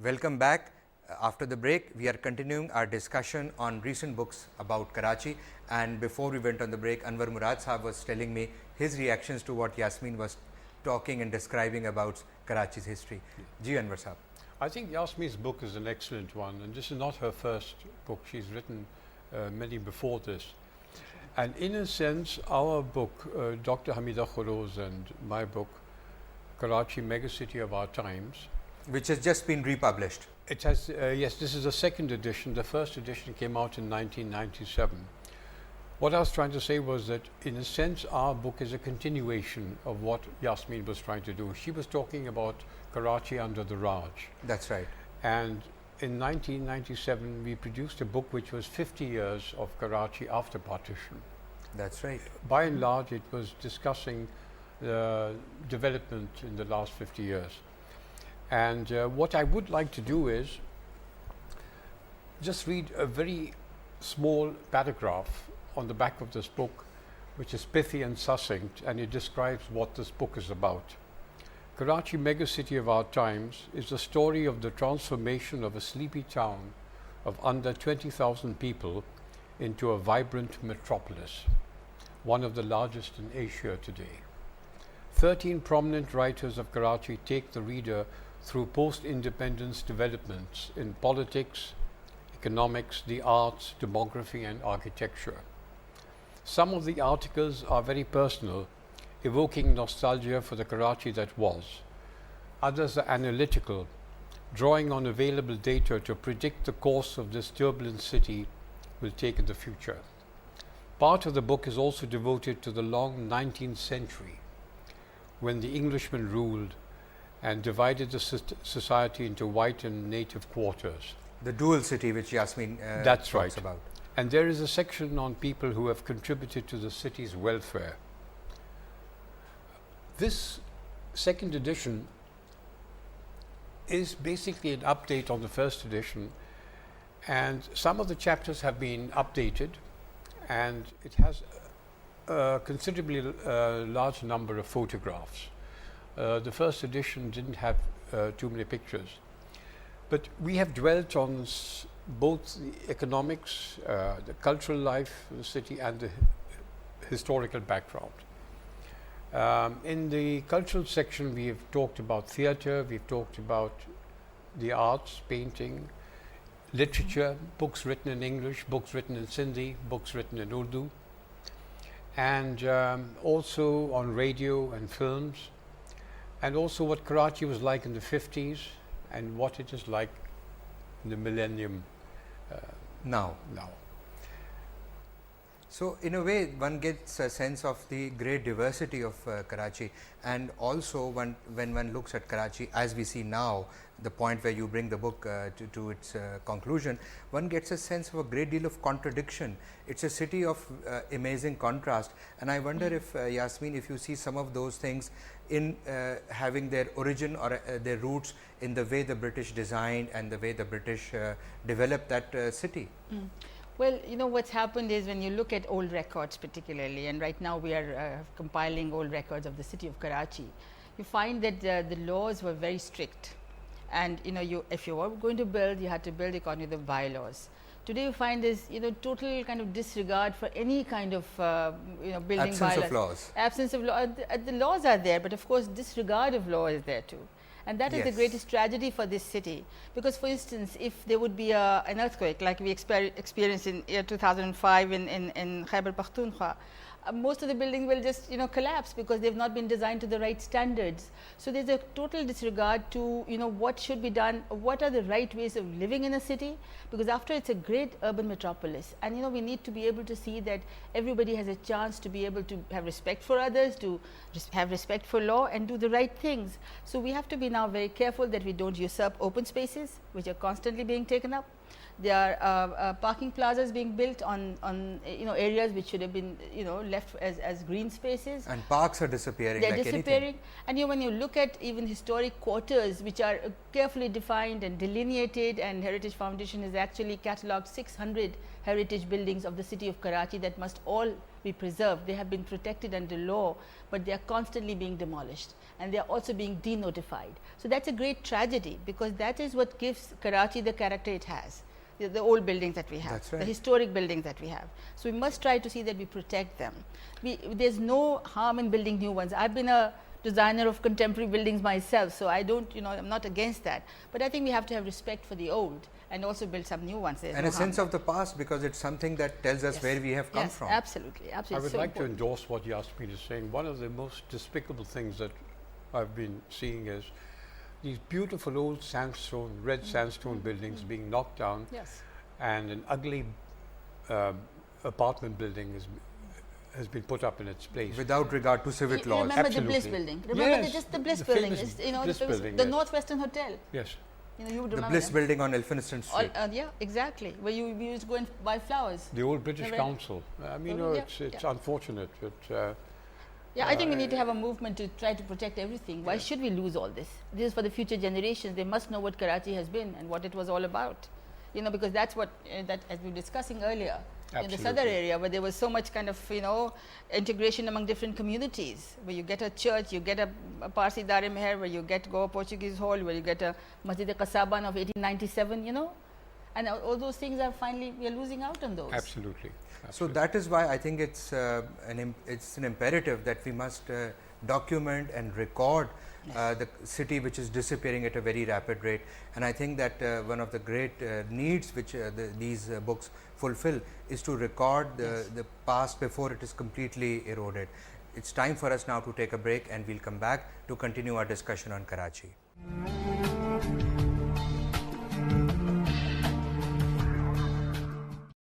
Welcome back. After the break, we are continuing our discussion on recent books about Karachi, and before we went on the break, Anwar Murad Sahab was telling me his reactions to what Yasmin was talking and describing about Karachi's history. Ji Anwar Sahab. I think Yasmin's book is an excellent one, and this is not her first book. She's written many before this. And in a sense, our book, Dr. Hamida Khoroz and my book, Karachi, Megacity of Our Times, which has just been republished. It has, yes, this is the second edition. The first edition came out in 1997. What I was trying to say was that, in a sense, our book is a continuation of what Yasmin was trying to do. She was talking about Karachi under the Raj. That's right. And in 1997, we produced a book which was 50 years of Karachi after partition. That's right. By and large, it was discussing the development in the last 50 years. And what I would like to do is just read a very small paragraph on the back of this book, which is pithy and succinct, and it describes what this book is about. Karachi, Megacity of Our Times, is the story of the transformation of a sleepy town of under 20,000 people into a vibrant metropolis, one of the largest in Asia today. 13 prominent writers of Karachi take the reader through post-independence developments in politics, economics, the arts, demography and architecture. Some of the articles are very personal, evoking nostalgia for the Karachi that was. Others are analytical, drawing on available data to predict the course of this turbulent city will take in the future. Part of the book is also devoted to the long 19th century, when the Englishmen ruled and divided the society into white and native quarters. The dual city which Yasmin That's talks right. about. And there is a section on people who have contributed to the city's welfare. This second edition is basically an update on the first edition, and some of the chapters have been updated, and it has a considerably large number of photographs. The first edition didn't have too many pictures, but we have dwelt on both the economics, the cultural life of the city and the historical background. In the cultural section, we have talked about theatre, we've talked about the arts, painting, literature, books written in English, books written in Sindhi, books written in Urdu, and also on radio and films, and also what Karachi was like in the 50s and what it is like in the millennium now. So, in a way, one gets a sense of the great diversity of Karachi, and also when one looks at Karachi as we see now, the point where you bring the book to its conclusion, one gets a sense of a great deal of contradiction. It's a city of amazing contrast, and I wonder if Yasmin, if you see some of those things in having their origin or their roots in the way the British designed and the way the British developed that city. Well, you know, what's happened is when you look at old records particularly, and right now we are compiling old records of the city of Karachi, you find that the laws were very strict, and you know, if you were going to build, you had to build according to the bylaws. Today you find this, you know, total kind of disregard for any kind of you know, building absence bylaws. of laws. Absence of law. The laws are there, but of course disregard of law is there too. And that is the greatest tragedy for this city, because for instance, if there would be an earthquake like we experienced in year 2005 in Khyber Pakhtunkhwa, most of the buildings will just, you know, collapse because they've not been designed to the right standards. So there's a total disregard to, you know, what should be done, what are the right ways of living in a city, because after it's a great urban metropolis, and you know, we need to be able to see that everybody has a chance to be able to have respect for others, to have respect for law and do the right things. So we have to be now very careful that we don't usurp open spaces which are constantly being taken up. There are parking plazas being built on areas which should have been left as green spaces. And parks are disappearing. They're like disappearing. anything. And when you look at even historic quarters which are carefully defined and delineated, and Heritage Foundation has actually catalogued 600 heritage buildings of the city of Karachi that must all be preserved. They have been protected under law, but they are constantly being demolished, and they are also being denotified. So that's a great tragedy, because that is what gives Karachi the character it has. The old buildings that we have, That's right. the historic buildings that we have. So we must try to see that we protect them. There's no harm in building new ones. I've been a designer of contemporary buildings myself, so I don't, I'm not against that. But I think we have to have respect for the old and also build some new ones. And a sense of the past, because it's something that tells us where we have come from. Absolutely, absolutely. I would so like to important. endorse what Yasmin is saying. One of the most despicable things that I've been seeing is these beautiful old sandstone, red sandstone buildings being knocked down, Yes. and an ugly apartment building has been put up in its place. Without regard to civic You laws. remember the Bliss Absolutely. building? Remember Yes, just the Bliss the building? famous It's, Bliss building, the yes. Northwestern Hotel. Yes, You would The remember Bliss that. building on Elphinstone All, Street. yeah, exactly. Where we used to go and buy flowers. the old British Right. Council. I mean, Yeah, it's yeah. unfortunate. Yeah, I think we need to have a movement to try to protect everything. Why should we lose all this? This is for the future generations. They must know what Karachi has been and what it was all about. Because that's what, that as we were discussing earlier, in the southern Absolutely. area where there was so much kind of, integration among different communities, where you get a church, you get a Parsi Dar Meher, where you get Goa Portuguese Hall, where you get a Masjid Qasaban of 1897, and all those things are finally, we are losing out on those. Absolutely. So that is why I think it's an imperative that we must document and record the city which is disappearing at a very rapid rate. And I think that one of the great needs which these books fulfill is to record the past before it is completely eroded. It's time for us now to take a break, and we'll come back to continue our discussion on Karachi.